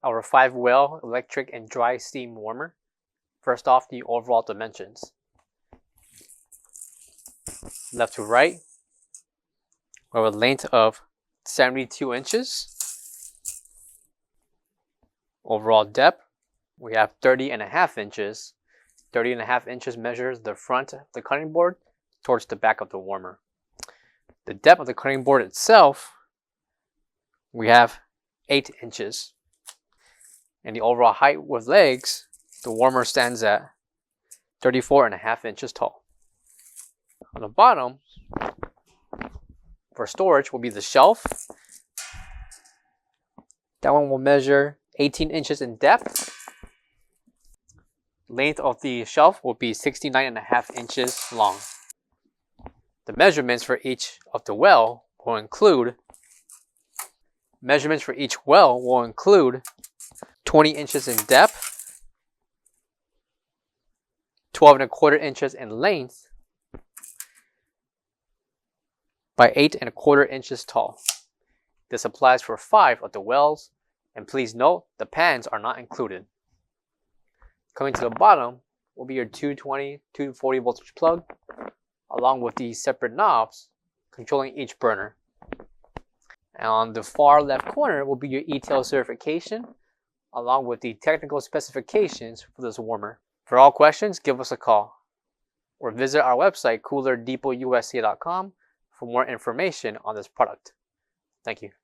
our 5-well electric and dry steam warmer. First off, the overall dimensions. Left to right, we have a length of 72 inches. Overall depth, we have 30.5 inches. 30.5 inches measures the front of the cutting board towards the back of the warmer. The depth of the cutting board itself, we have 8 inches. And the overall height with legs, the warmer stands at 34.5 inches tall. On the bottom, for storage, will be the shelf. That one will measure 18 inches in depth. Length of the shelf will be 69.5 inches long. The measurements for each of the well will include 20 inches in depth, 12.25 inches in length, by 8.25 inches tall. This applies for 5 of the wells, and please note the pans are not included. Coming to the bottom will be your 220, 240 voltage plug, along with the separate knobs controlling each burner. And on the far left corner will be your ETL certification, along with the technical specifications for this warmer. For all questions, give us a call or visit our website coolerdepotUSA.com for more information on this product. Thank you.